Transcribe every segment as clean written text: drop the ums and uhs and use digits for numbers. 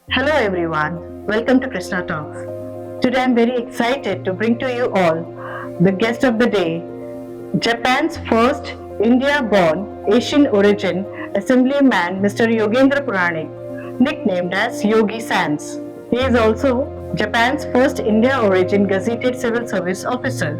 Hello everyone, welcome to Krishna Talks. Today I'm very excited to bring to you all the guest of the day, Japan's first India-born Asian origin assemblyman Mr. Yogendra Puranik, nicknamed as Yogi Sans. He is also Japan's first India origin gazetted civil service officer.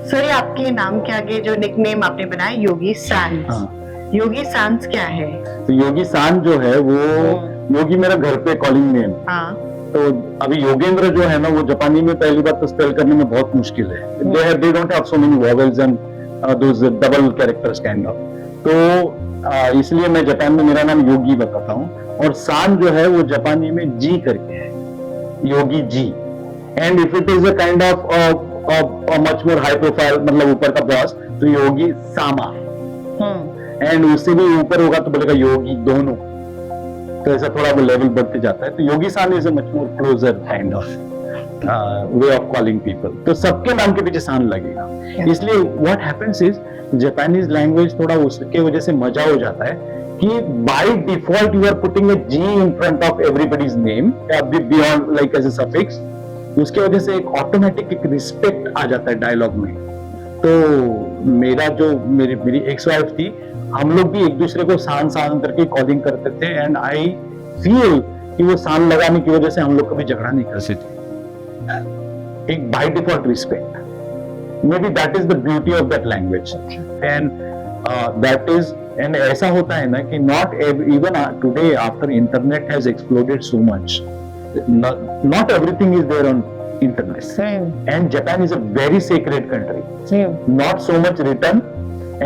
Sir, ये आपके नाम के आगे जो nickname आपने बनाया योगी सांस, हाँ। योगी सांस क्या है? तो योगी सान जो है वो योगी मेरा घर पे कॉलिंग नेम। हाँ। तो अभी योगेंद्र जो है ना वो जापानी में पहली बात तो स्पेल करने में बहुत मुश्किल है। They don't have so many vowels and those double characters kind of. तो इसलिए मैं जापान में मेरा नाम योगी बताता हूँ, और सान जो है वो जापानी में जी करके है, Yogi ji. And if it is a kind of much more high profile, मतलब ऊपर का बॉस, तो योगी सामा। एंड उससे भी ऊपर होगा तो बोलेगा योगी दोनों। तो ऐसा थोड़ा वो लेवल बढ़ते जाता है। तो Yogi san is a much more closer kind of way of calling people. तो सबके नाम के पीछे सान लगेगा। इसलिए what happens is Japanese language थोड़ा उसके वजह से मजा हो जाता है कि by default you are putting a ji in front of everybody's name beyond like as a suffix. उसके वजह से एक ऑटोमेटिक एक रिस्पेक्ट आ जाता है डायलॉग में। तो मेरा जो मेरी एक्स वाइफ थी, हम लोग भी एक दूसरे को सान सान करके कॉलिंग करते थे। एंड आई फील कि वो सान लगाने की वजह से हम लोग कभी झगड़ा नहीं करते थे। एक by default respect, may be that is the beauty of that language. And that is, and ऐसा होता है ना कि not even today after internet has exploded so much, not everything is there on internet. Same. And Japan is a very sacred country. Same. Not so much written.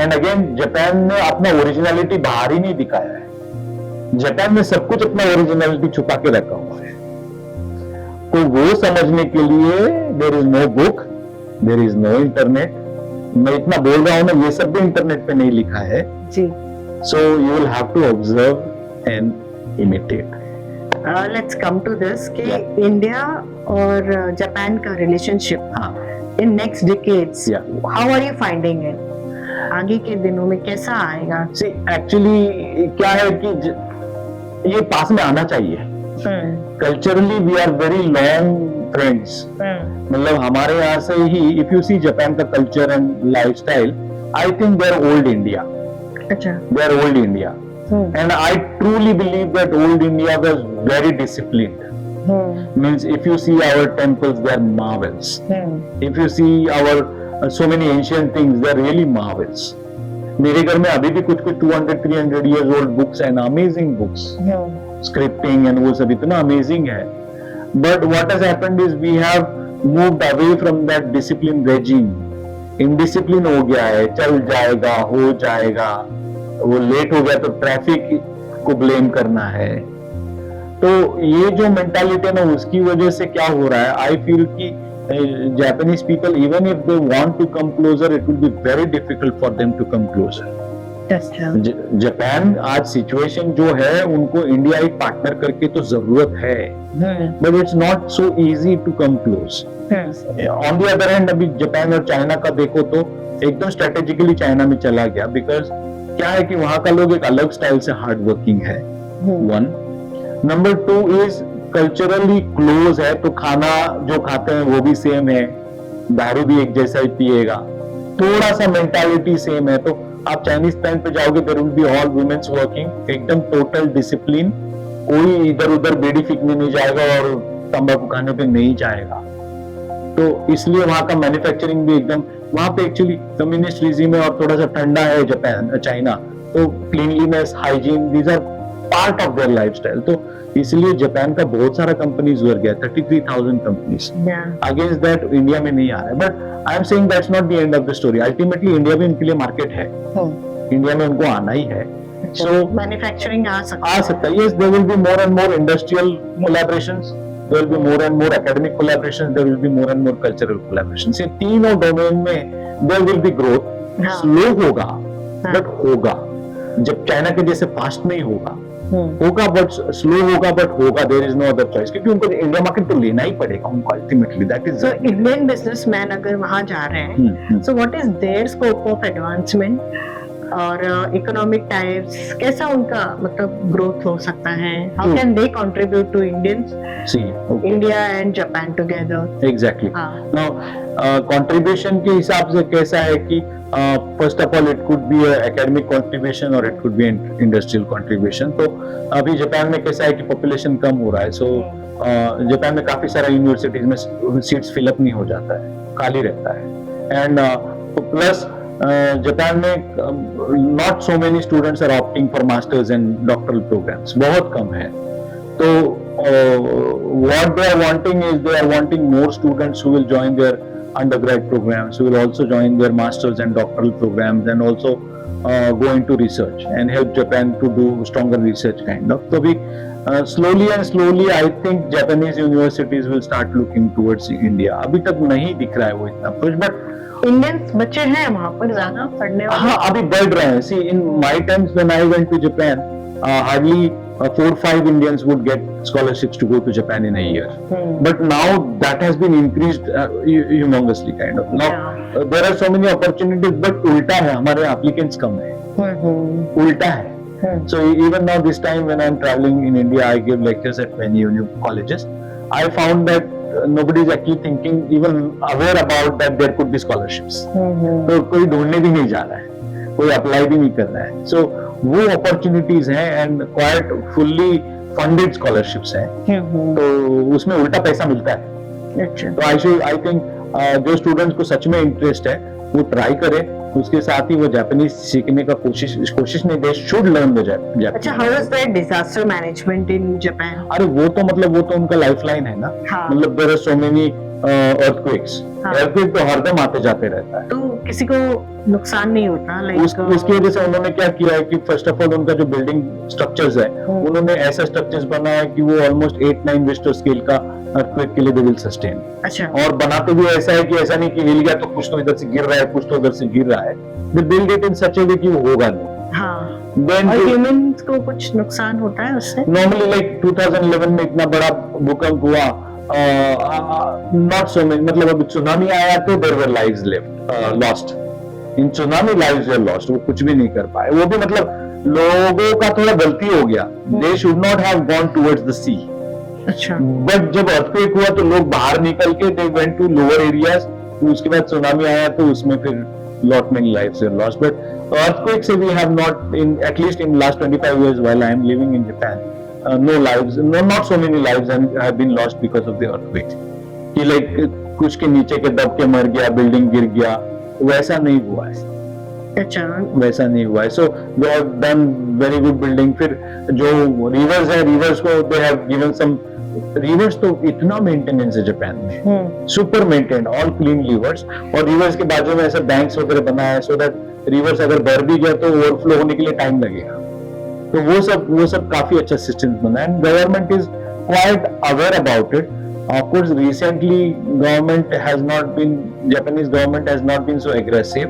And again, Japan ने अपना originality बाहर ही नहीं दिखाया है। Japan में सब कुछ अपना ओरिजिनलिटी छुपा के रखा हुआ है। तो वो समझने के लिए there is no book, there is no internet. मैं इतना बोल रहा हूं ना, ये सब भी इंटरनेट पे नहीं लिखा है जी। So you will have to observe and imitate. Let's come to this कि इंडिया और जापान का relationship in next decades, how are you finding it? आगे के दिनों में कैसा आएगा? See, actually क्या है कि ये पास में आना चाहिए। Culturally we are very long friends. मतलब हमारे यहाँ से ही इफ यू सी जापान का culture and lifestyle, I think they are old India. अच्छा। They are old India. And I truly believe that old India was very disciplined. Means if you see our temples, they are marvels. If you see our so many ancient things, they are really marvels. मेरे घर में अभी भी कुछ 200-300 years old books and amazing books. Scripting and वो सब इतना amazing है. But what has happened is we have moved away from that discipline regime. Indiscipline हो गया है, चल जाएगा, हो जाएगा, वो लेट हो गया तो ट्रैफिक को ब्लेम करना है। तो ये जो मेंटालिटी है ना, उसकी वजह से क्या हो रहा है, आई फील कि Japanese people even if they want to come closer, it will be very difficult for them to come closer. Japan आज सिचुएशन जो है, उनको इंडिया एक पार्टनर करके तो जरूरत है, but it's not so easy to come close. On the other hand अभी जापान और चाइना का देखो तो एकदम स्ट्रेटेजिकली चाइना में चला गया, बिकॉज क्या है कि वहां का लोग एक अलग स्टाइल से हार्ड वर्किंग है, one. Number two is culturally close है, तो खाना जो खाते हैं वो भी सेम है, दारू भी एक जैसा ही पिएगा, थोड़ा सा मेंटालिटी सेम है। तो आप चाइनीज टाइम पे जाओगे, there will be all womens working, एकदम टोटल डिसिप्लिन, कोई इधर उधर बीड़ी फीकने नहीं जाएगा और तंबाकू खाने पे नहीं जाएगा। तो इसलिए वहां का मैन्युफैक्चरिंग भी एकदम, वहां पे एक्चुअली कम्युनिस्ट रिजीम है और थोड़ा सा ठंडा है जापान चाइना, तो cleanliness, hygiene, these are part of their lifestyle. तो इसलिए जापान का बहुत सारा कंपनीज वर्क गया, 33,000 कंपनीज। अगेंस्ट दैट इंडिया में नहीं आ रहा है, but I am saying that's not the end of the story. Ultimately India भी उनके लिए मार्केट है, इंडिया में उनको आना ही है। सो मैन्युफैक्चरिंग आ सकता है। Yes, there will be more and more industrial collaborations, there will be more and more academic collaborations, there will be more and more cultural collaborations. ये तीनों डोमेन में there will be growth. Slow होगा but होगा, जब China के जैसे fast नहीं होगा, होगा बट स्लो होगा, बट होगा। There is no other choice, क्योंकि उनको इंडिया मार्केट तो लेना ही पड़ेगा उनको ultimately. That is, so Indian businessman अगर वहां जा रहे हैं, so what is there scope of advancement? और इकोनॉमिक टाइप्स कैसा उनका मतलब ग्रोथ हो सकता है? How can they contribute to Indians, C India and Japan together? Exactly. हाँ। नाउ कंट्रीब्यूशन के हिसाब से कैसा है कि first of all it could be academic contribution और it could be industrial contribution. तो अभी जापान में कैसा है कि पॉपुलेशन कम हो रहा है, सो जापान में काफी सारा यूनिवर्सिटीज में सीट्स फिलअप नहीं हो जाता है, खाली रहता है। एंड प्लस जापान में not so many students are opting for masters and doctoral programmes, बहुत कम है। तो what they are wanting is they are wanting more students who will join their undergrad programs, who will also join their masters and doctoral programs, and also go into research and help Japan to do stronger research kind of. So we slowly and slowly I think Japanese universities will start looking towards India. अभी तक नहीं दिख रहा है वो इतना कुछ, but Indians बच्चे हैं वहाँ पर ज्यादा पढ़ने वाले? हाँ, अभी बढ़ रहे हैं। See, in my times when I went to Japan, hardly 4 or 5 Indians would get scholarships to go to Japan in a year. But now that has been increased humongously kind of. Now there are so many opportunities, but उल्टा है, हमारे applicants कम है, उल्टा है। So even now this time when I'm traveling in India, I give lectures at many colleges. I found that nobody is actually thinking, even aware about that there could be scholarships. तो कोई ढूंढने भी नहीं जा रहा है, कोई apply भी नहीं कर रहा है। So वो अपॉर्चुनिटीज हैं and quite fully funded scholarships हैं, तो उसमें उल्टा पैसा मिलता है। तो आई थिंक जो स्टूडेंट्स को सच में इंटरेस्ट है वो ट्राई करें, उसके साथ ही वो जापानीज सीखने का कोशिश नहीं, they should learn the Japanese. अच्छा, how is that disaster management in Japan? अरे वो तो उनका लाइफलाइन है ना। हाँ। मतलब there are so many earthquakes, earthquake तो हरदम आते जाते रहता है, तो किसी को नुकसान नहीं होता? उसकी वजह से उन्होंने क्या किया है कि फर्स्ट ऑफ ऑल उनका जो बिल्डिंग स्ट्रक्चर्स है, उन्होंने ऐसा स्ट्रक्चर्स बनाया है कि वो ऑलमोस्ट 8-9 रिश्टर स्केल का अर्थक्वेक के लिए दे विल सस्टेन। अच्छा। और बनाते भी ऐसा है कि ऐसा नहीं कि हिल गया तो कुछ तो इधर से गिर रहा है, कुछ तो उधर से गिर रहा है, दे बिल्ड इट इन सच ए वे कि वो होगा नहीं। हाँ। Then और ह्यूमंस को कुछ नुकसान होता है उससे? नॉर्मली लाइक 2011 में इतना बड़ा भूकंप हुआ, नॉट सो मेनी, मतलब अभी सुनामी आया तो there were lives lost in tsunami, lives were lost, वो कुछ भी नहीं कर पाए। वो भी मतलब लोगों का थोड़ा गलती हो गया, they should not have gone towards the sea. अच्छा। बट जब अर्थक्वेक हुआ तो लोग बाहर निकल के they went to lower areas, उसके बाद सुनामी आया तो उसमें फिर lot many lives were lost. But earthquakes we have not, in at least in last 25 years while I am living in Japan, not so many lives have been lost because of the earthquake. कि like कुछ के नीचे के दब के मर गया, building गिर गया, वैसा नहीं हुआ है। अच्छा। वैसा नहीं हुआ है। So they have done very good building. फिर जो rivers है, rivers को they have given some reverse, तो इतना मेंटेनेंस है जापान में, super maintain, all clean reverse, और रिवर्स के बाजू में ऐसा बैंक्स वगैरह बनाया है सो दैट रिवर्स अगर भर भी गया तो ओवरफ्लो होने के लिए टाइम लगेगा। तो वो सब काफी अच्छा सिस्टम बना है, government is quite aware about it. Of course recently Japanese government has not been so aggressive,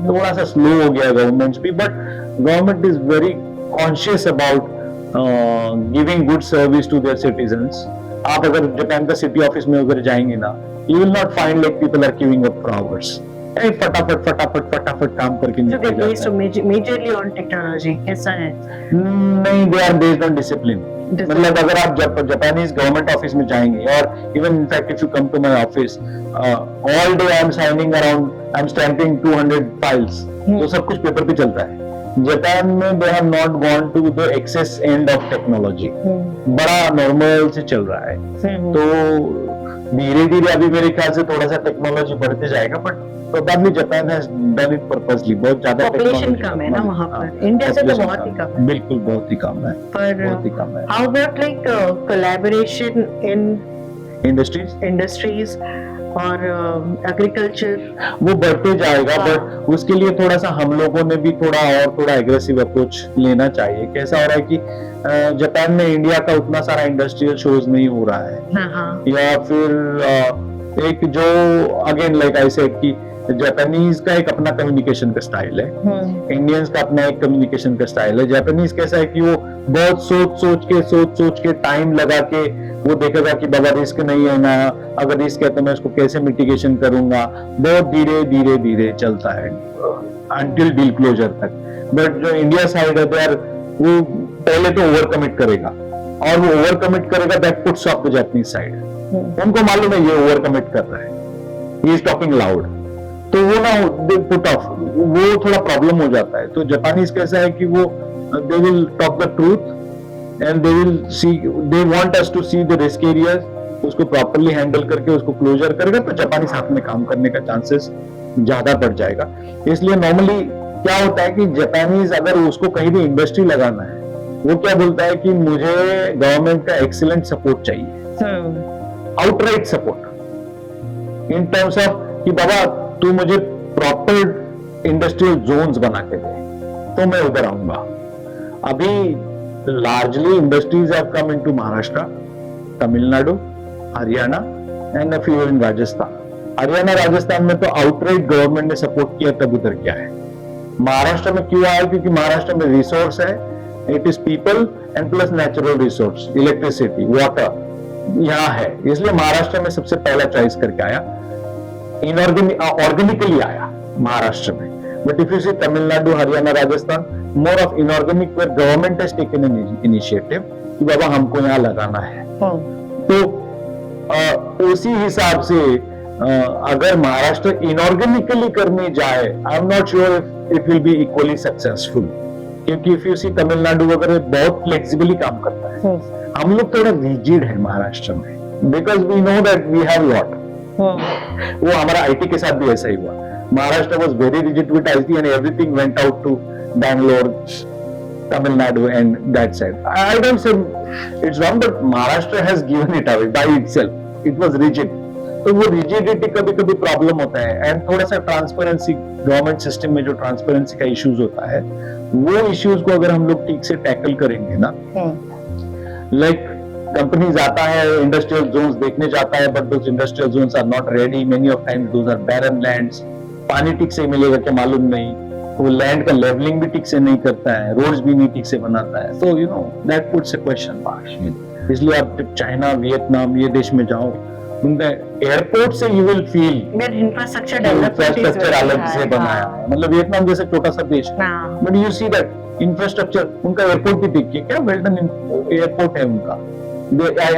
थोड़ा सा स्लो हो गया गवर्नमेंट भी, but government is very conscious about giving good service to their citizens. आप अगर Japan का city office में अगर जाएंगे ना, you will not find like people are queueing up for hours, फटाफट काम करके निकल जाते हैं। मेजरली ऑन टेक्नोलॉजी कैसा है? नहीं, they are based on discipline. मतलब अगर आप जापानीज गवर्नमेंट ऑफिस में जाएंगे, और even in fact if you come to my office, all day I am signing around, I am stamping 200 files, तो सब कुछ पेपर पे चलता है। जापान में they have not gone to the excess end of technology, बड़ा नॉर्मल से चल रहा है। तो धीरे धीरे अभी मेरे ख्याल से थोड़ा सा टेक्नोलॉजी बढ़ते जाएगा, but probably Japan has done it purposely. बहुत ज्यादा पॉपुलेशन कम है ना वहाँ पर, इंडिया से तो बहुत ही कम है। बिल्कुल बहुत ही कम है, बहुत ही कम है। How about like collaboration in industries और एग्रीकल्चर? वो बढ़ते जाएगा, बट उसके लिए थोड़ा सा हम लोगों ने भी थोड़ा एग्रेसिव अप्रोच लेना चाहिए। कैसा हो रहा है कि जापान में इंडिया का उतना सारा इंडस्ट्रियल शोज नहीं हो रहा है, या फिर एक जो अगेन लाइक आई सेड कि जापानीज का एक अपना कम्युनिकेशन का स्टाइल है, इंडियंस का अपना एक कम्युनिकेशन का स्टाइल है। जापानीज कैसा है कि वो बहुत सोच सोच के टाइम लगा के वो देखेगा कि बाबा रिस्क नहीं है ना, अगर रिस्क है तो मैं उसको कैसे मिटिगेशन करूंगा, बहुत धीरे धीरे धीरे चलता है अंटिल डील क्लोजर तक। बट जो इंडिया साइड है यार, वो पहले तो ओवर कमिट करेगा, और वो ओवर कमिट करेगा that puts of the Japanese side. उनको मालूम है ये ओवर कमिट कर रहा है, ही इज टॉकिंग लाउड, तो वो ना पुट ऑफ, वो थोड़ा प्रॉब्लम हो जाता है। तो जापानीज कैसा है कि वो they will talk the truth and they will see, they want us to see the risk areas, उसको प्रॉपर्ली हैंडल करके उसको क्लोजर करेगा तो जापानी साथ में काम करने का चांसेस ज्यादा बढ़ जाएगा। इसलिए नॉर्मली क्या होता है कि जापानीज अगर उसको कहीं भी इंडस्ट्री लगाना है, वो क्या बोलता है कि मुझे गवर्नमेंट का एक्सीलेंट सपोर्ट चाहिए, outright support in terms of कि बाबा तू मुझे प्रॉपर इंडस्ट्रियल जोन्स बना के दे तो मैं उधर आऊंगा। अभी largely industries have come into Maharashtra, Tamil Nadu, Haryana and few in Rajasthan. Haryana Rajasthan में तो आउटराइट गवर्नमेंट ने सपोर्ट किया तब उधर क्या है। महाराष्ट्र में क्यों आया? क्योंकि महाराष्ट्र में रिसोर्स है, it is people and plus natural resource, electricity, water यहाँ है, इसलिए महाराष्ट्र में सबसे पहला चॉइस करके आया, ऑर्गेनिकली आया महाराष्ट्र में। But if you see Tamil Nadu, Haryana, Rajasthan, more of inorganic, where government has taken an initiative कि बाबा हमको यहाँ लगाना है। तो उसी हिसाब से अगर महाराष्ट्र इनऑर्गेनिकली करने जाए, I am not sure if it will be equally successful, क्योंकि इफ यू सी तमिलनाडु वगैरह बहुत फ्लेक्सिबली काम करता है। हम लोग थोड़ा रिजिड है महाराष्ट्र में, because we know that we have lot. वो हमारा आईटी के साथ भी ऐसा ही हुआ। Maharashtra was very rigid with IT and everything went out to Bangalore, Tamil and that side. I don't say it's wrong, but Maharashtra has given it away by itself. It was rigid. तो वो rigidity कभी कभी problem होता है, and थोड़ा सा transparency, government system में जो ट्रांसपेरेंसी का इश्यूज होता है, वो इश्यूज को अगर हम लोग ठीक से टैकल करेंगे ना, लाइक कंपनीज आता है, इंडस्ट्रियल जोन्स देखने जाता है, but those industrial zones are not ready, many of times those are barren lands, पानी ठीक से मिलेगा क्या मालूम नहीं, वो लैंड का लेवलिंग भी ठीक से नहीं करता है, रोड्स भी नहीं ठीक से बनाता है, तो you know that puts a question mark. इसलिए आप जब चाइना, वियतनाम ये देश में जाओ, उनका एयरपोर्ट से यू विल फील इंफ्रास्ट्रक्चर अलग से बनाया है, मतलब वियतनाम जैसे छोटा सा देश, but you see that infrastructure, उनका एयरपोर्ट भी देखिए क्या वेल डन एयरपोर्ट है उनका,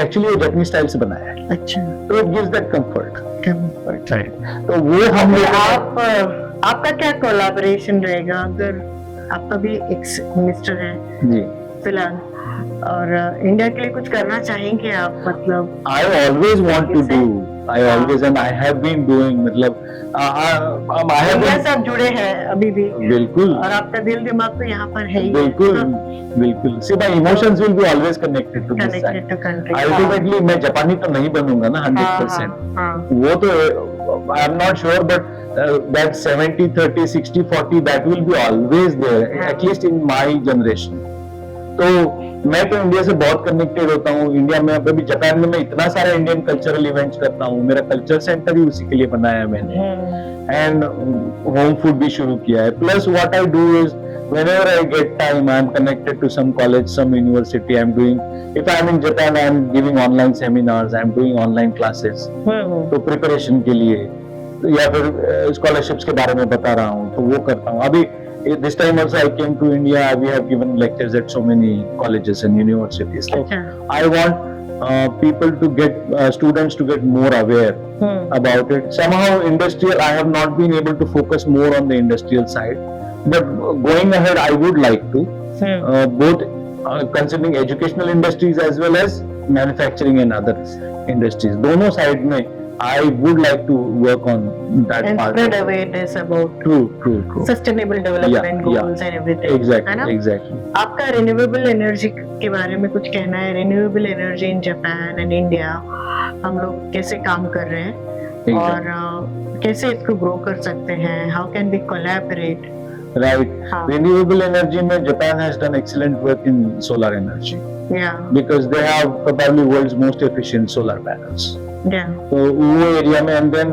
एक्चुअली वो जापानीज स्टाइल से बनाया है। अच्छा, तो it gives that comfort, right. तो वो हम लोग, आपका क्या कोलैबोरेशन रहेगा? अगर आपका भी एक्स मिनिस्टर है जी फिलहाल, और इंडिया के लिए कुछ करना चाहेंगे आप? मतलब I always want to do, I always and I have been doing, मतलब I have इंडिया been, से आप जुड़े हैं अभी भी, बिल्कुल, और आपका दिल दिमाग तो यहाँ पर है ही, बिल्कुल बिल्कुल। See, my emotions will be always connected to this side. Ultimately मैं जापानी तो नहीं बनूंगा ना 100%, वो तो I am not sure, but that 70-30, 60-40 that will be always there, at least in my generation. तो मैं तो इंडिया से बहुत कनेक्टेड होता हूँ। इंडिया में अभी जापान में मैं इतना सारा इंडियन कल्चरल इवेंट्स करता हूँ, मेरा कल्चर सेंटर ही उसी के लिए बनाया है मैंने, एंड होम फूड भी शुरू किया है। Plus what I do is whenever I get time, I am connected to some college, some university. I am doing, if I am in Japan, I am giving online seminars, I am doing online classes. तो preparation के लिए, या फिर scholarships के बारे में बता रहा हूँ, तो वो करता हूँ। अभी this time also I came to India, we have given lectures at so many colleges and universities. So I want people to get, students to get more aware about it. Somehow industrial, I have not been able to focus more on the industrial side. But going ahead, I would like to, both considering educational industries as well as manufacturing and other industries. दोनों side में I would like to work on that and part. spread awareness about True. sustainable development goals and everything. Exactly. आपका renewable energy के बारे में कुछ कहना है? Renewable energy in Japan and India, हम लोग कैसे काम कर रहे हैं और कैसे इसको grow कर सकते हैं? How can we collaborate? Right. Renewable energy में Japan has done excellent work in solar energy. Yeah. Because they have probably world's most efficient solar panels. Yeah. तो वो एरिया में, and then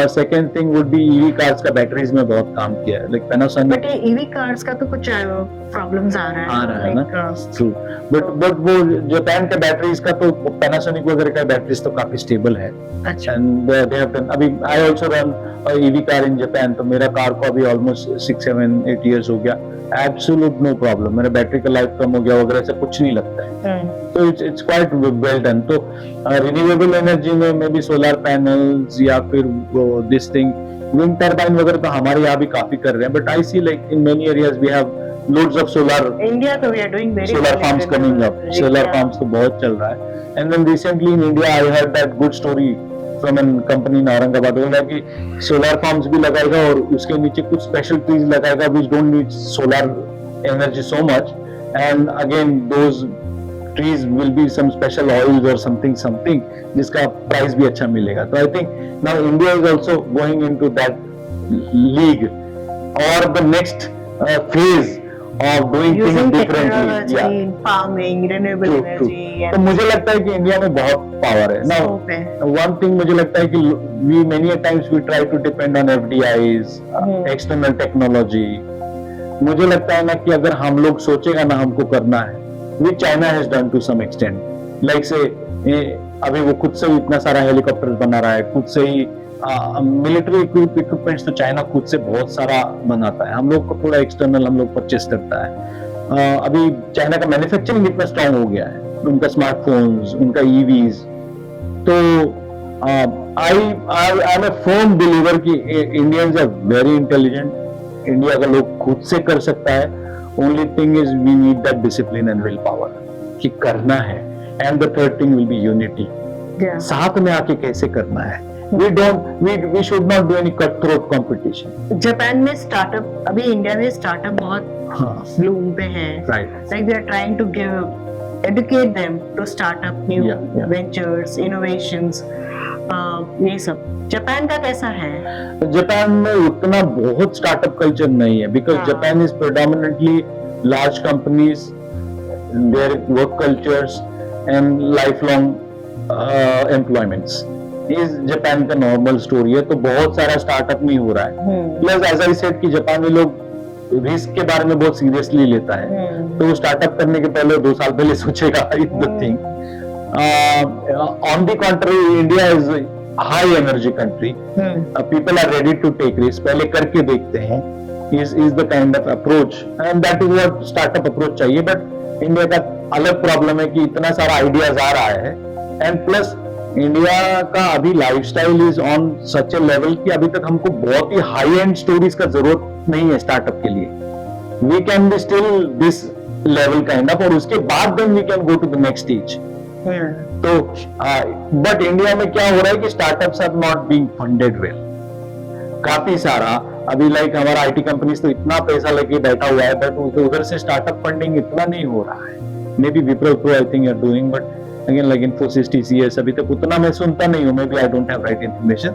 second thing would be EV cars का batteries में बहुत काम किया है, like Panasonic but EV cars का तो कुछ प्रॉब्लम्स आ रहा है ना, ट्रू। बट वो जापान के बैटरीज का तो पैनासोनिक वगैरह का बैटरीज तो काफी स्टेबल है। अच्छा। एंड दे हैव डन, अभी I also run EV car in Japan, तो मेरा कार को अभी ऑलमोस्ट 6, 7, 8 इयर्स हो गया, एब्सोल्यूट नो प्रॉब्लम, मेरा बैटरी का लाइफ कम हो गया वगैरह से कुछ नहीं लगता है। तो इट्स क्वाइट वेल डन। तो रिन्यूएबल एनर्जी में मे बी सोलर पैनल्स या फिर दिस थिंग विंड टर्बाइन वगैरह तो हमारे यहाँ भी काफी कर रहे हैं, but I see like in many areas we have loads of solar India तो we are doing very solar well farms coming up, solar farms तो बहुत चल रहा है। And then recently in India I heard that good story from a company in Aurangabad, बोला कि solar farms भी लगाएगा और उसके नीचे कुछ special trees लगाएगा which don't need solar energy so much, and again those trees will be some special oils or something जिसका price भी अच्छा मिलेगा। तो I think now India is also going into that league or the next phase of doing things using differently, technology in farming, renewable energy तो मुझे लगता है कि इंडिया में बहुत पावर है ना। वन थिंग मुझे लगता है कि we many times we try to depend on FDIs, external technology। मुझे लगता है ना कि अगर हम लोग सोचेगा ना हमको करना है, which China has done to some extent, like say अभी वो खुद से ही इतना सारा हेलीकॉप्टर बना रहा है, खुद से ही मिलिट्री इक्विपमेंट्स तो चाइना खुद से बहुत सारा बनाता है, हम लोग को थोड़ा एक्सटर्नल हम लोग परचेस करता है। अभी चाइना का मैन्युफैक्चरिंग इतना स्ट्रांग हो गया है, उनका स्मार्टफोन्स, उनका ईवीज, तो I am a firm believer कि Indians are very intelligent. India का लोग खुद से कर सकता है, only thing is we need that discipline and will power कि करना है। And the third thing will be unity, साथ में आके कैसे करना है। We should not do any cutthroat competition. Japan में स्टार्टअप, अभी इंडिया में स्टार्टअप बहुत ब्लूम पे है, like they are trying to educate them to start up new ventures, innovations, ये सब। जापान का कैसा है? जापान में उतना बहुत स्टार्टअप कल्चर नहीं है, because Japan is predominantly large companies, their work cultures and lifelong employments इस जापान का नॉर्मल स्टोरी है। तो बहुत सारा स्टार्टअप नहीं हो रहा है। प्लस एज आई सेड कि जापानी लोग रिस्क के बारे में बहुत सीरियसली लेता है, तो वो स्टार्टअप करने के पहले 2 साल पहले सोचेगा is the thing. On the country India is high energy country, people are ready to take risk, पहले करके देखते हैं, is the kind of approach, and that is what startup approach चाहिए। बट इंडिया का अलग प्रॉब्लम है कि इतना सारा आइडियाज आ रहा है, एंड प्लस इंडिया का अभी lifestyle is on such A level कि अभी तक हमको बहुत ही हाई एंड स्टोरीज का जरूरत नहीं है स्टार्टअप के लिए। We can be still this level kind of, और उसके बाद then we can go to the next stage. तो बट इंडिया में क्या हो रहा है कि startups are not being funded well, काफी सारा अभी लाइक हमारा आईटी कंपनीज तो इतना पैसा लेके बैठा हुआ है, बट उधर से स्टार्टअप फंडिंग इतना नहीं हो रहा है। Maybe Wipro pro I think are doing, but again like Infosys, TCS अभी तक उतना मैं सुनता नहीं हूँ, maybe I don't have right information.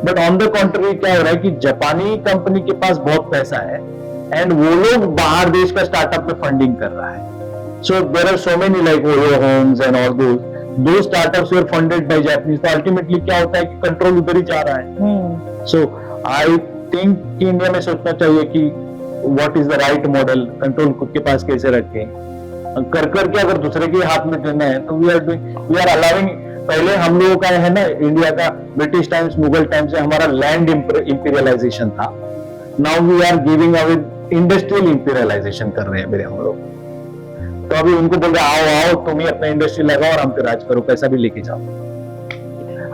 But on the contrary क्या हो रहा है कि जापानी कंपनी के पास बहुत पैसा है, एंड वो लोग बाहर देश का स्टार्टअप में फंडिंग कर रहा है। So there are so many like OYO homes and all those startups were funded by Japanese. तो अल्टीमेटली क्या होता है कि कंट्रोल उधर ही जा रहा है। सो आई थिंक कि इंडिया में सोचना चाहिए कि what is the right model, control खुद के पास कैसे रखें, कर करके अगर दूसरे के हाथ में देना है तो वी आर अलाउइंग। पहले हम लोगों का है ना, इंडिया का ब्रिटिश टाइम्स, मुगल टाइम्स से हमारा लैंड इंपीरियलाइजेशन था। Now we are giving away industrial imperialisation कर रहे हैं मेरे हम लोग। तो अभी उनको बोल रहे आओ तुम ही अपना इंडस्ट्री लगाओ और हम पे राज करो, पैसा भी लेके जाओ,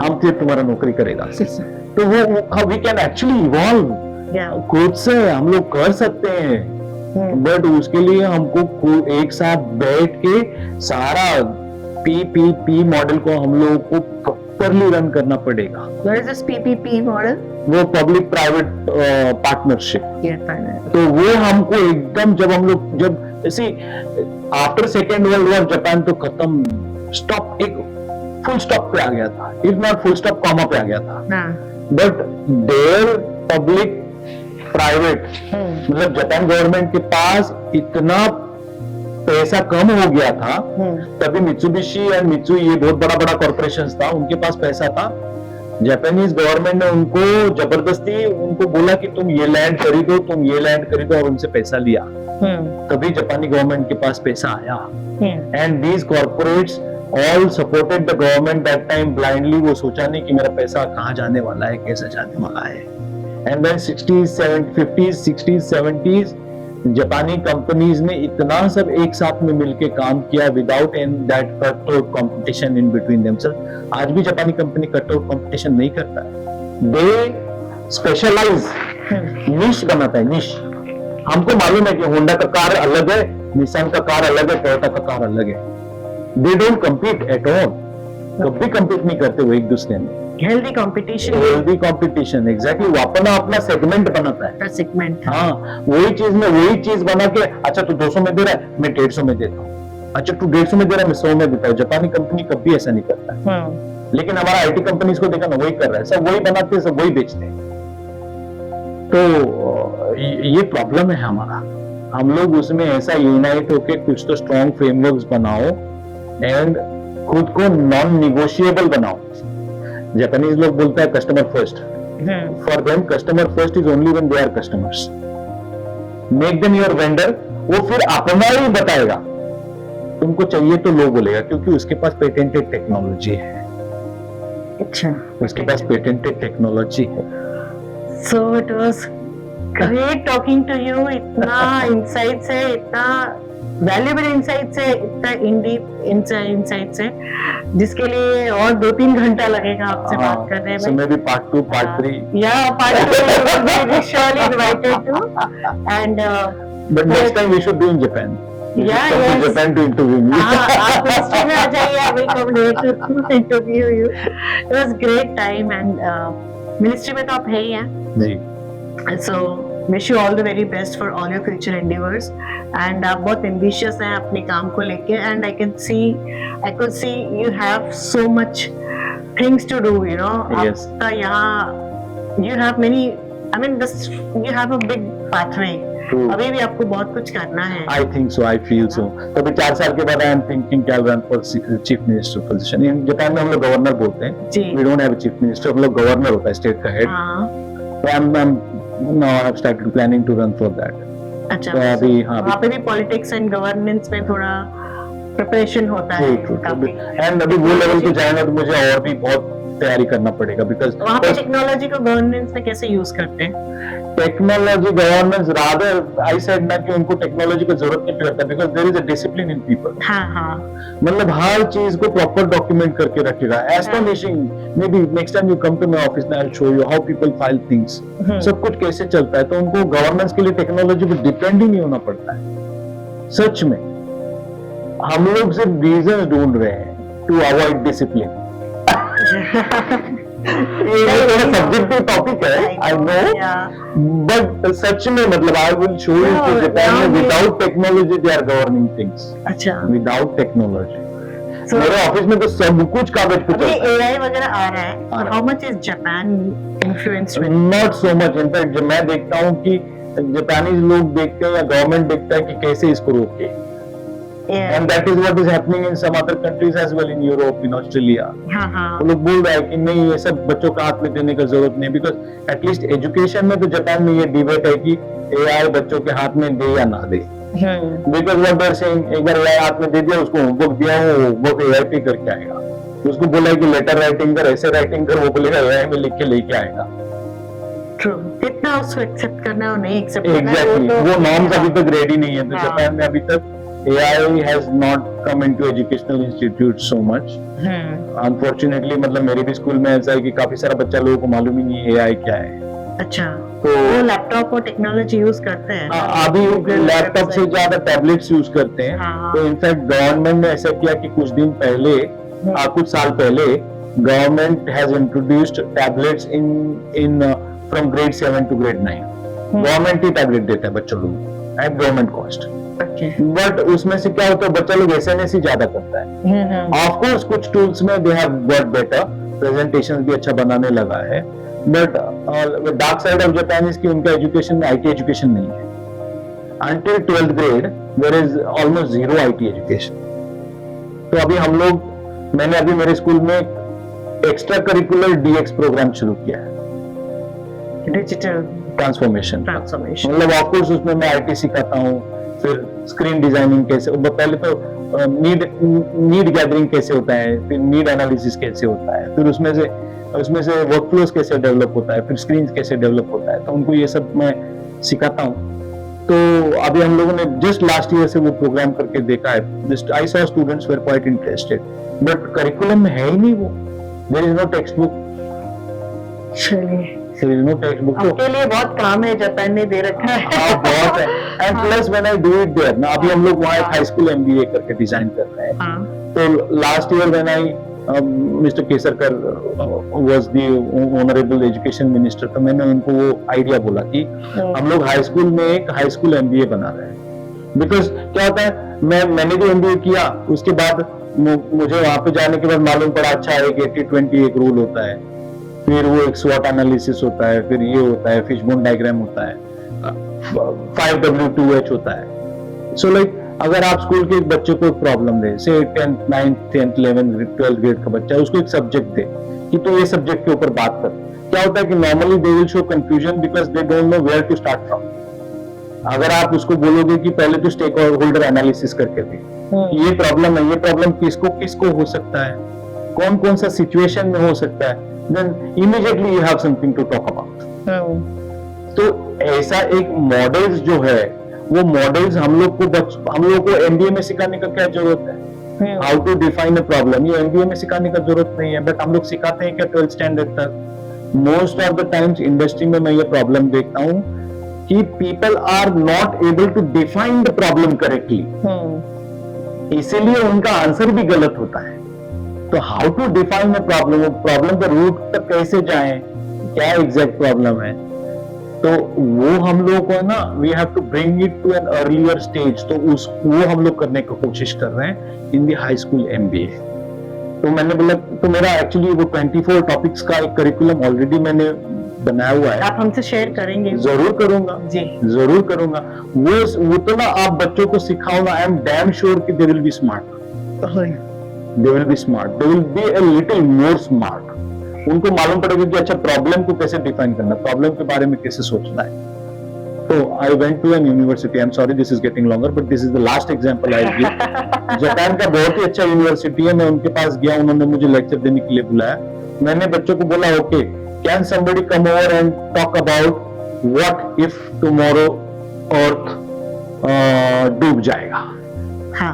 हम फिर तुम्हारा नौकरी करेगा। तो वो वी कैन एक्चुअली इवॉल्व खुद से, हम लोग कर सकते हैं, बट उसके लिए हमको एक साथ बैठ के सारा PPP मॉडल को हम लोगों को प्रॉपरली रन करना पड़ेगा। What is this PPP model? वो पब्लिक प्राइवेट पार्टनरशिप। तो वो हमको एकदम जब ऐसे after second world war Japan तो खत्म, स्टॉप, एक फुल स्टॉप पे आ गया था, if not full stop comma पे आ गया था। बट देयर पब्लिक प्राइवेट मतलब जापान गवर्नमेंट के पास इतना पैसा कम हो गया था, तभी मित्सुबिशी एंड मित्सुई ये बहुत बड़ा कॉर्पोरेशन था, उनके पास पैसा था। जापानीज गवर्नमेंट ने उनको जबरदस्ती उनको बोला कि तुम ये लैंड खरीदो, तुम ये लैंड खरीदो, और उनसे पैसा लिया, तभी जापानी गवर्नमेंट के पास पैसा आया। And these corporates all supported the government that time blindly. वो सोचा नहीं कि मेरा पैसा कहाँ जाने वाला है, कैसे जाने वाला है। And then 60s 50s 60s 70s जापानी कंपनीज ने इतना सब एक साथ में मिलके काम किया without in that cut out competition in between themselves. आज भी जापानी कंपनी कट आउट कंपटीशन नहीं करता है, दे स्पेशलाइज, निश बनाता है, निश। हमको मालूम है कि होंडा का कार अलग है, निसान का कार अलग है, टोयोटा का कार अलग है। They don't compete at all, कभी कम्पीट नहीं करते वो एक दूसरे में। Healthy competition, healthy competition, exactly. वो अपना अपना सेगमेंट बनाता है, सेगमेंट। हाँ, वही चीज में वही चीज बना के, अच्छा तू 200 में दे रहा है, मैं 150 में देता हूँ, अच्छा तू 150 में दे रहा है, मैं 100 में देता हूँ। जापानी कंपनी कभी ऐसा नहीं करता है। लेकिन हमारा आईटी कंपनी इसको देखा ना, वही कर रहा है, सब वही बनाते हैं, सब वही बेचते हैं। तो ये प्रॉब्लम है हमारा। हम लोग उसमें ऐसा यूनाइट होके कुछ तो स्ट्रॉन्ग फ्रेमवर्क्स बनाओ एंड खुद को नॉन निगोशिएबल बनाओ। जापानीज लोग बोलते हैं customer first. For them customer first is only when they are customers. Make them your vendor, वो फिर अपना ही बताएगा, तुमको चाहिए तो लो बोलेगा, क्योंकि उसके पास पेटेंटेड टेक्नोलॉजी है। अच्छा, उसके पास पेटेंटेड टेक्नोलॉजी है। So it was great talking to you. इतना इंसाइट्स है, इतना वैल्यूएबल इंसाइट्स है, इतना इन डीप इंसाइट्स है, जिसके लिए और 2-3 घंटा लगेगा आपसे बात करने में। मे बी पार्ट 2 पार्ट 3 या part 2 we surely invited to, and but next time we should be in Japan. Yeah, Come yes. to Japan to interview me. आप मिनिस्ट्री में आ जाइए, I will come there to interview you. It was great time, and ministry में तो आप है ही हैं। जी। So wish you all the very best for all your future endeavors, and आप बहुत ambitious हैं अपने काम को लेके, and I could see you have so much things to do, you know. Yes. आपका यहाँ you have many, I mean this, you have a big pathway. True. अभी भी आपको बहुत कुछ करना है। I think so, I feel so. तो अभी 4 साल के बाद I am thinking I'll run for chief minister position. In Japan में हम लोग गवर्नर बोलते हैं। जी। We don't have a chief minister, हम लोग गवर्नर होता है स्टेट का हेड। हाँ। Now I have started planning to run for that. अच्छा, तो अभी हाँ, वहाँ पे भी पॉलिटिक्स एंड गवर्नेंस में थोड़ा प्रिपरेशन होता है काफी। एंड अभी वो लेवल पे जाएगा तो मुझे और भी बहुत तैयारी करना पड़ेगा, बिकॉज वहाँ पे टेक्नोलॉजी को गवर्नेंस में कैसे यूज करते हैं? Technology governance rather I said ना कि उनको टेक्नोलॉजी की जरूरत नहीं पड़ता, because there is a discipline in people. हाँ हाँ, मतलब हर चीज को प्रॉपर डॉक्यूमेंट करके रखेगा। Astonishing, maybe next time you come to my office I will show you how people file things, सब कुछ कैसे चलता है। तो उनको गवर्नेंस के लिए टेक्नोलॉजी पे डिपेंड ही नहीं होना पड़ता है। सच में हम लोग सिर्फ रीजंस ढूंढ रहे हैं टू अवॉइड डिसिप्लिन। ये थोड़ा सब्जेक्टिव टॉपिक है, आई नो, बट सच में मतलब आई विल शो यू कि जापान में without technology they are governing things. अच्छा, विदाउट टेक्नोलॉजी मेरे ऑफिस में तो सब कुछ कागज पे चलता है। एआई वगैरह आ रहा है, how much is Japan influenced with? Not so much. In fact जब मैं देखता हूँ कि जापानीज लोग देखते हैं या गवर्नमेंट देखता है कि कैसे इसको रोके, and that is what is happening in some other countries as well, in Europe, in Australia. हाँ हाँ, वो लोग बोल रहे हैं कि नहीं ये सब बच्चों का हाथ में देने का जरूरत नहीं, बिकॉज एटलीस्ट एजुकेशन में तो जापान में ये डिबेट है कि एआई बच्चों के हाथ में दे या ना दे। Because what they are saying, एक बार एआई हाथ में दे दिया, उसको होमवर्क दिया, वो होमवर्क एआई पे करके आएगा। उसको बोला है कि लेटर राइटिंग कर, ऐसे राइटिंग कर, वो बोलेगा एआई में लिख के लेके आएगा। ट्रू, कितना उसको एक्सेप्ट करना और नहीं एक्सेप्ट करना, एग्जैक्टली, वो नॉर्म्स अभी तक रेडी नहीं है। तो हाँ। जापान में अभी तक AI has not come into educational institutes so much. Unfortunately, मतलब मेरे भी स्कूल में ऐसा है कि काफी सारा बच्चा लोगों को मालूम ही नहीं है AI क्या है। अच्छा, तो वो लैपटॉप और टेक्नोलॉजी यूज करते हैं? अभी लैपटॉप से ज्यादा टैबलेट्स यूज करते हैं। हाँ। तो इनफैक्ट गवर्नमेंट ने ऐसा किया कि कुछ दिन पहले, कुछ साल पहले, government has introduced tablets in from grade 7 to grade 9। Government he tablet देता है बच्चों लोगों एट गवर्नमेंट कॉस्ट। बट उसमें से क्या होता है, बच्चा लोग एसएनएस ही ज्यादा करता है। ऑफ कोर्स कुछ टूल्स में they have got better, presentations भी अच्छा बनाने लगा है, but dark side of Japan is कि उनका एजुकेशन में आईटी एजुकेशन नहीं है। Until 12th grade there is almost zero IT education. तो अभी हम लोग, मैंने अभी मेरे स्कूल में एक्स्ट्रा करिकुलर डीएक्स प्रोग्राम शुरू किया है, डिजिटल ट्रांसफॉर्मेशन। ट्रांसफॉर्मेशन। मतलब ऑफकोर्स उसमें मैं आईटी सिखाता हूँ, फिर स्क्रीन डिजाइनिंग कैसे, पहले तो नीड गैदरिंग कैसे होता है, फिर नीड एनालिसिस कैसे होता है, फिर उसमें से वर्कफ्लोज कैसे डेवलप होता है, फिर स्क्रीन कैसे डेवलप होता है, तो उनको ये सब मैं सिखाता हूँ। तो अभी हम लोगों ने जस्ट लास्ट ईयर से वो प्रोग्राम करके देखा है, just I saw students were quite interested, but curriculum में है ही नहीं वो, there is no textbook, चलिए there is no textbook. आपके लिए बहुत काम है, जापान ने दे रखा है। हाँ बहुत है, and plus when I do it there ना, अभी हम लोग वहाँ एक हाई स्कूल एमबीए करके डिजाइन कर रहे हैं। हाँ। तो last year when I mister Kesarkar was the honourable education minister, तो मैंने उनको वो आइडिया बोला कि हम लोग हाई स्कूल में एक हाई स्कूल एमबीए बना रहे हैं। बिकॉज क्या होता है, मैंने जो एमबीए किया उसके बाद मुझे वहां पे जाने के बाद मालूम पड़ा, अच्छा एक 80-20 एक रूल होता है, फिर वो एक SWOT एनालिसिस होता है, फिर ये होता है, फिशबोन डायग्राम होता है, 5W2H होता है। सो लाइक अगर आप स्कूल के एक बच्चे को एक प्रॉब्लम दे, से 10th 9th 10th 11th 12th grade का बच्चा है, उसको एक सब्जेक्ट दे कि तो ये सब्जेक्ट के ऊपर बात कर, क्या होता है कि normally they will show confusion because they don't know where to start from. अगर आप उसको बोलोगे कि पहले तो स्टेक होल्डर एनालिसिस करके दे, ये प्रॉब्लम है, ये प्रॉब्लम किसको किसको हो सकता है, कौन कौन सा सिचुएशन में हो सकता है, then immediately you have something to talk about. तो ऐसा एक मॉडल्स जो है, वो मॉडल्स हम लोग को एमबीए में सिखाने का क्या जरूरत है, how to define a problem, ये एमबीए में सिखाने का जरूरत नहीं है, बट हम लोग सिखाते हैं क्या 12th स्टैंडर्ड तक। Most of the times industry में मैं ये प्रॉब्लम देखता हूँ कि people are not able to define the problem correctly, इसीलिए उनका आंसर भी गलत होता है। तो how to define a problem, problem का रूट तक कैसे जाएं, क्या एग्जैक्ट प्रॉब्लम है, तो वो हम लोग को ना we have to bring it to an earlier stage, तो वो हम लोग करने की कोशिश कर रहे हैं in the high school MBA. तो मैंने बोला, तो मेरा एक्चुअली वो 24 टॉपिक्स का एक करिकुलम ऑलरेडी मैंने बनाया हुआ है। आप हमसे शेयर करेंगे? जरूर करूंगा जी, जरूर करूंगा। वो तो ना आप बच्चों को सिखाओ ना, आई एम डैम श्योर कि they will be smart, they will be smart, they will be a little more smart. उनको मालूम पड़ेगा कि अच्छा प्रॉब्लम को कैसे डिफाइन करना, प्रॉब्लम के बारे में कैसे सोचना है। तो I went to an university, I am sorry this is getting longer but this is the last example I give. Japan का बहुत ही अच्छा यूनिवर्सिटी है, मैं उनके पास गया, उन्होंने मुझे लेक्चर देने के लिए बुलाया। मैंने बच्चों को बोला, okay can somebody come over and talk about what if tomorrow earth डूब जाएगा। हाँ।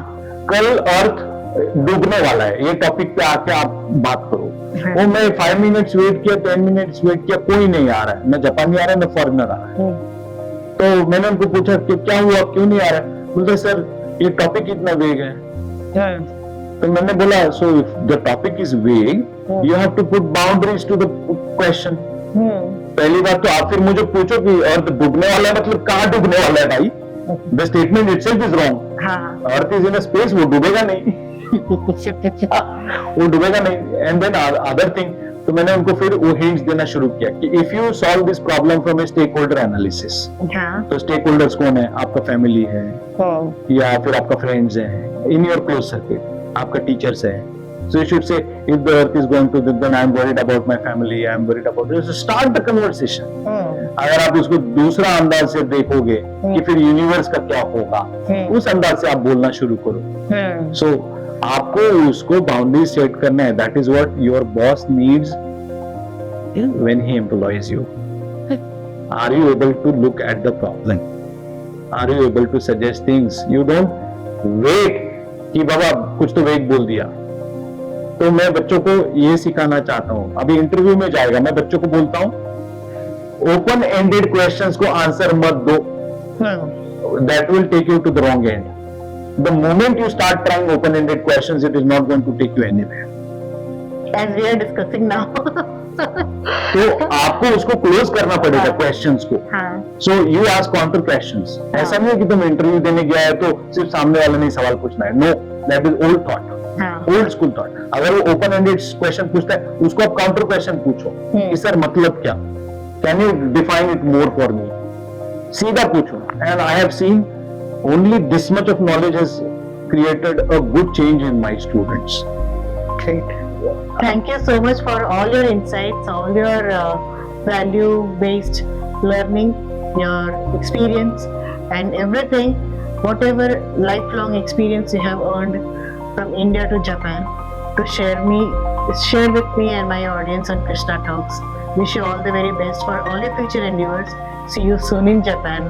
कल अर्थ डूबने वाला है, ये टॉपिक पे आके आप बात करो। वो मैं 5 मिनट्स वेट किया, 10 मिनट्स वेट किया, कोई नहीं आ रहा है, न जापानी आ रहा है न फॉरेनर आ रहा है। तो मैंने उनको पूछा कि क्या हुआ, क्यों नहीं आ रहा है? बोलते सर ये टॉपिक इतना वेग है। तो मैंने बोला, so if the topic is vague you have to put boundaries to the question. पहली बात तो आप फिर मुझे पूछो कि अर्थ डूबने वाला है, मतलब कहाँ डूबने वाला है भाई? The statement itself is wrong. Earth is in a space, वो डूबेगा नहीं। वो डूबेगा नहीं। एंड देन अदर थिंग, तो मैंने उनको फिर वो हिंट्स देना शुरू किया कि if you solve this problem from a stakeholder analysis, तो स्टेक होल्डर्स कौन है? आपका फैमिली है या फिर आपका फ्रेंड्स है, इन योर क्लोज सर्किल आपका टीचर्स है। So you should say, if the earth is going to, then I am worried about my family, I am worried about this. Start the conversation. अगर आप उसको दूसरा अंदाज से देखोगे कि फिर यूनिवर्स का क्या होगा, उस अंदाज से आप बोलना शुरू करो। So आपको उसको बाउंड्री सेट करना है। That is what your boss needs when he employs you. Are you able to look at the problem? Are you able to suggest things? You don't wait कि बाबा कुछ तो वेग बोल दिया। तो मैं बच्चों को ये सिखाना चाहता हूँ, अभी इंटरव्यू में जाएगा, मैं बच्चों को बोलता हूँ ओपन एंडेड क्वेश्चंस को आंसर मत दो, that will take you to the wrong end. The moment you start trying open ended questions, it is not going to take you anywhere. As we are discussing now. तो आपको उसको close करना पड़ेगा questions को। So you ask counter questions. ऐसा नहीं है कि तुम इंटरव्यू देने गया है तो सिर्फ सामने वाले नहीं सवाल पूछना है। No, that is old thought, old school thought. अगर वो ओपन एंडेड क्वेश्चन पूछता है, उसको आप काउंटर क्वेश्चन पूछो कि सर मतलब क्या, can you define it more for me, सीधा पूछो। And I have seen only this much of knowledge has created a good change in my students. Thank you so much for all your insights, all your value-based learning, your experience, and everything, whatever lifelong experience you have earned from India to Japan, to share with me and my audience on Krishna Talks. Wish you all the very best for all your future endeavors. See you soon in Japan.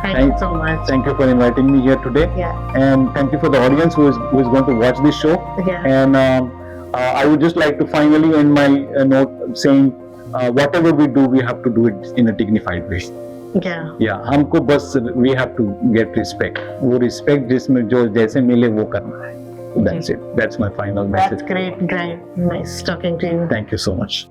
Thank you so much. Thank you for inviting me here today. Yeah. And thank you for the audience who is going to watch this show. Yeah. And I would just like to finally end my note saying, whatever we do, we have to do it in a dignified way. Yeah. Yeah, हमको बस we have to get respect. वो respect जिसमें जो जैसे मिले वो करना है. That's it. That's my final message. That's great. Nice talking to you. Thank you so much.